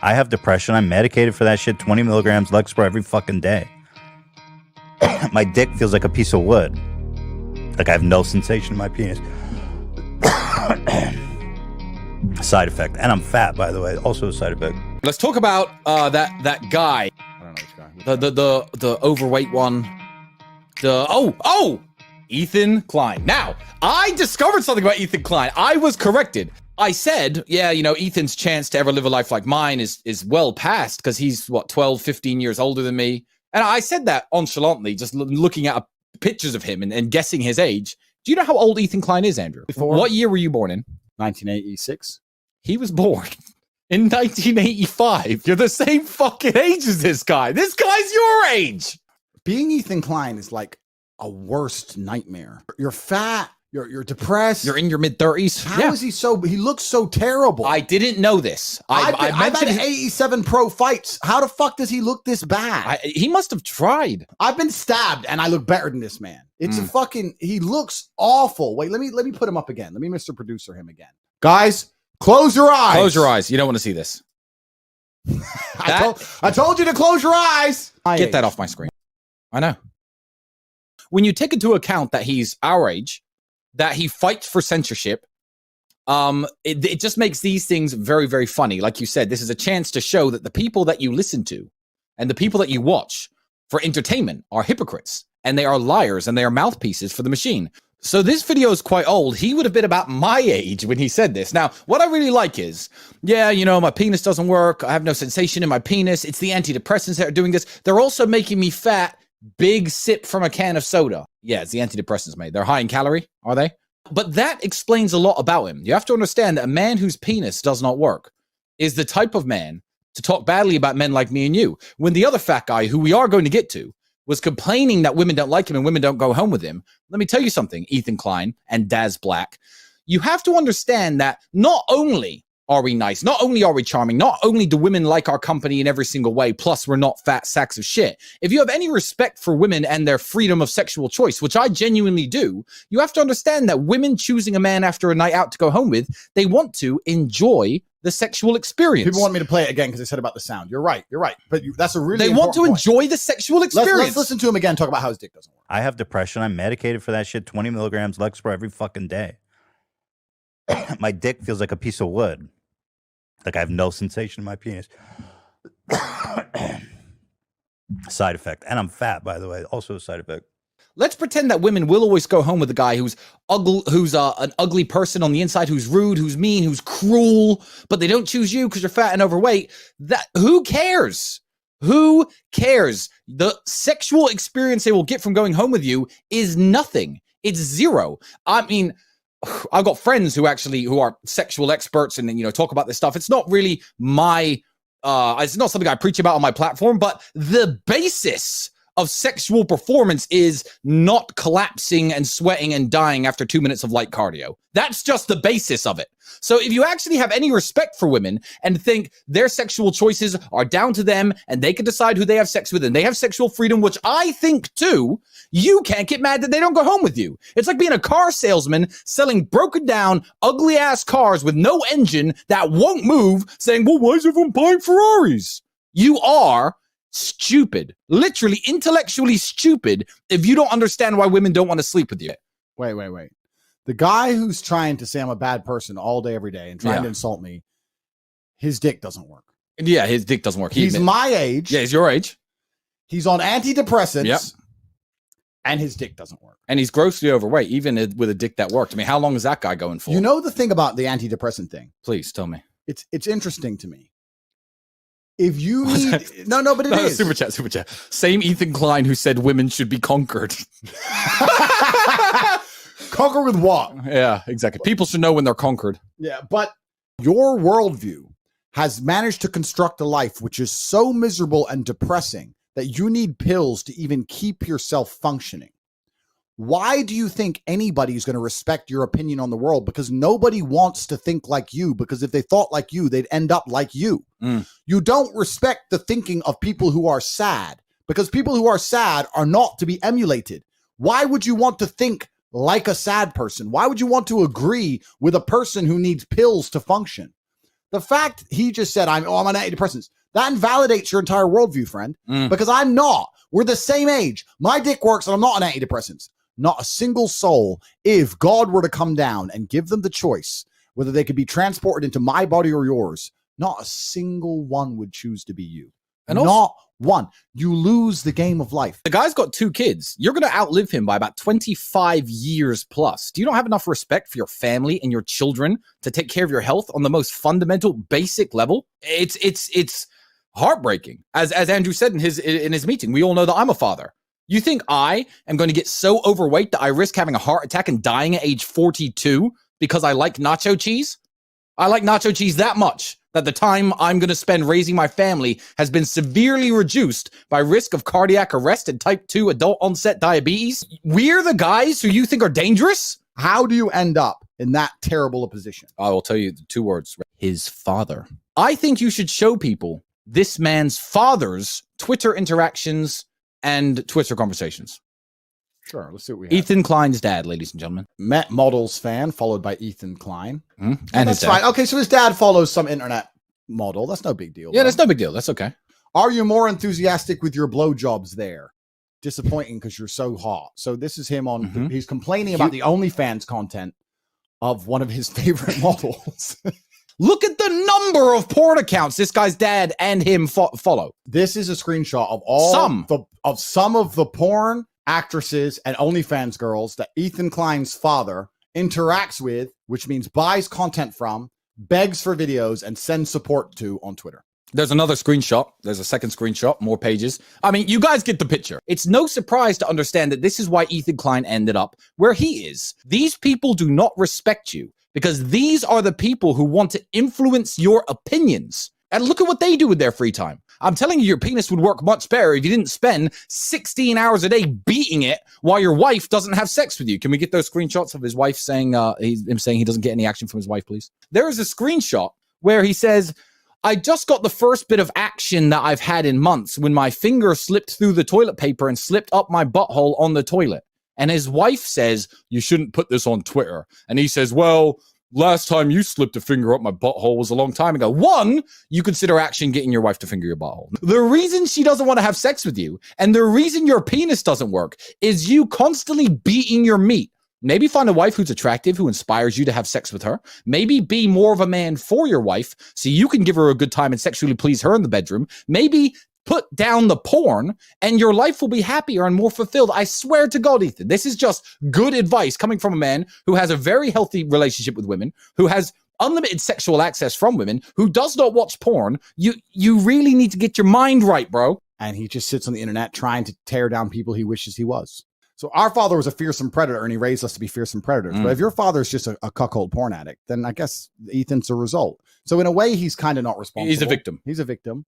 I have depression. I'm medicated for that shit. 20 milligrams Lexapro every fucking day. My dick feels like a piece of wood. Like I have no sensation in my penis. Side effect. And I'm fat, by the way. Also a side effect. Let's talk about that guy. I don't know which guy. The overweight one. Ethan Klein. Now, I discovered something about Ethan Klein. I was corrected. I said, yeah, you know, Ethan's chance to ever live a life like mine is well past because he's, what, 12, 15 years older than me. And I said that nonchalantly, just looking at pictures of him and guessing his age. Do you know how old Ethan Klein is, Andrew? What year were you born in? 1986. He was born in 1985. You're the same fucking age as this guy. This guy's your age. Being Ethan Klein is like a worst nightmare. You're fat. You're depressed. You're in your mid-30s. How is he so? He looks so terrible. I didn't know this. I've had 87 pro fights. How the fuck does he look this bad? He must have tried. I've been stabbed, and I look better than this man. It's a fucking. He looks awful. Wait, let me put him up again. Let me Mr. Producer him again. Guys, close your eyes. Close your eyes. You don't want to see this. I told you to close your eyes. Get that off my screen. I know. When you take into account that he's our age, that he fights for censorship, it just makes these things very, very funny. Like you said, this is a chance to show that the people that you listen to and the people that you watch for entertainment are hypocrites, and they are liars, and they are mouthpieces for the machine. So this video is quite old. He would have been about my age when he said this. Now, what I really like is, yeah, you know, my penis doesn't work. I have no sensation in my penis. It's the antidepressants that are doing this. They're also making me fat. Big sip from a can of soda. Yeah, it's the antidepressants, mate. They're high in calorie, are they? But that explains a lot about him. You have to understand that a man whose penis does not work is the type of man to talk badly about men like me and you. When the other fat guy, who we are going to get to, was complaining that women don't like him and women don't go home with him, let me tell you something, Ethan Klein and Daz Black. You have to understand that not only are we nice, not only are we charming, not only do women like our company in every single way, plus we're not fat sacks of shit. If you have any respect for women and their freedom of sexual choice, which I genuinely do, you have to understand that women choosing a man after a night out to go home with, they want to enjoy the sexual experience. People want me to play it again because they said about the sound. You're right. But that's a really They want to enjoy the sexual experience. Let's listen to him again talk about how his dick doesn't work. I have depression. I'm medicated for that shit. 20 milligrams Lexapro every fucking day. My dick feels like a piece of wood. Like I have no sensation in my penis. Side effect. And I'm fat, by the way. Also a side effect. Let's pretend that women will always go home with a guy who's ugly, who's an ugly person on the inside, who's rude, who's mean, who's cruel, but they don't choose you because you're fat and overweight. Who cares? Who cares? The sexual experience they will get from going home with you is nothing. It's zero. I mean, I've got friends who are sexual experts and, you know, talk about this stuff. It's not really it's not something I preach about on my platform, but the basis of sexual performance is not collapsing and sweating and dying after 2 minutes of light cardio. That's just the basis of it. So if you actually have any respect for women and think their sexual choices are down to them and they can decide who they have sex with and they have sexual freedom, which I think too, you can't get mad that they don't go home with you. It's like being a car salesman selling broken down, ugly ass cars with no engine that won't move, saying, well, why is everyone buying Ferraris? You are stupid, literally intellectually stupid, if you don't understand why women don't want to sleep with you. Wait. The guy who's trying to say I'm a bad person all day, every day and trying to insult me, his dick doesn't work. Yeah, his dick doesn't work. He's my age. Yeah, he's your age. He's on antidepressants. Yep. And his dick doesn't work. And he's grossly overweight, even with a dick that worked. I mean, how long is that guy going for? You know the thing about the antidepressant thing? Please tell me. It's interesting to me. If you need no, but it is. Super chat. Same Ethan Klein who said women should be conquered. Conquer with what? Yeah, exactly. People should know when they're conquered. Yeah, but your worldview has managed to construct a life which is so miserable and depressing that you need pills to even keep yourself functioning. Why do you think anybody's going to respect your opinion on the world? Because nobody wants to think like you, because if they thought like you, they'd end up like you. You don't respect the thinking of people who are sad, because people who are sad are not to be emulated. Why would you want to think like a sad person? Why would you want to agree with a person who needs pills to function? The fact he just said, I'm on antidepressants, that invalidates your entire worldview, friend, because I'm not. We're the same age. My dick works and I'm not on antidepressants. Not a single soul, if God were to come down and give them the choice, whether they could be transported into my body or yours, not a single one would choose to be you. And not one. You lose the game of life. The guy's got 2 kids. You're going to outlive him by about 25 years plus. Do you not have enough respect for your family and your children to take care of your health on the most fundamental, basic level? It's heartbreaking. As Andrew said in his meeting, we all know that I'm a father. You think I am going to get so overweight that I risk having a heart attack and dying at age 42 because I like nacho cheese? I like nacho cheese that much that the time I'm going to spend raising my family has been severely reduced by risk of cardiac arrest and type 2 adult onset diabetes. We're the guys who you think are dangerous? How do you end up in that terrible a position? I will tell you the 2 words. His father. I think you should show people this man's father's Twitter interactions and Twitter conversations. Sure, let's see what we have. Ethan Klein's dad, ladies and gentlemen. Met Models fan, followed by Ethan Klein. And that's fine. Okay, so his dad follows some internet model. That's no big deal. Yeah, that's no big deal. That's okay. Are you more enthusiastic with your blowjobs there? Disappointing because you're so hot. So this is him on, he's complaining about the OnlyFans content of one of his favorite models. Look at the number of porn accounts this guy's dad and him follow. This is a screenshot of some of the porn actresses and OnlyFans girls that Ethan Klein's father interacts with, which means buys content from, begs for videos, and sends support to on Twitter. There's another screenshot. There's a second screenshot, more pages. I mean, you guys get the picture. It's no surprise to understand that this is why Ethan Klein ended up where he is. These people do not respect you because these are the people who want to influence your opinions. And look at what they do with their free time. I'm telling you, your penis would work much better if you didn't spend 16 hours a day beating it while your wife doesn't have sex with you. Can we get those screenshots of his wife saying, him saying he doesn't get any action from his wife, please? There is a screenshot where he says, I just got the first bit of action that I've had in months when my finger slipped through the toilet paper and slipped up my butthole on the toilet. And his wife says, you shouldn't put this on Twitter. And he says, well, last time you slipped a finger up my butthole was a long time ago. 1, you consider action getting your wife to finger your butthole. The reason she doesn't want to have sex with you and the reason your penis doesn't work is you constantly beating your meat. Maybe find a wife who's attractive, who inspires you to have sex with her. Maybe be more of a man for your wife so you can give her a good time and sexually please her in the bedroom. Maybe put down the porn and your life will be happier and more fulfilled. I swear to God, Ethan, this is just good advice coming from a man who has a very healthy relationship with women, who has unlimited sexual access from women, who does not watch porn. You really need to get your mind right, bro. And he just sits on the internet trying to tear down people he wishes he was. So our father was a fearsome predator and he raised us to be fearsome predators. But if your father's just a cuckold porn addict, then I guess Ethan's a result. So in a way, he's kind of not responsible. He's a victim. He's a victim.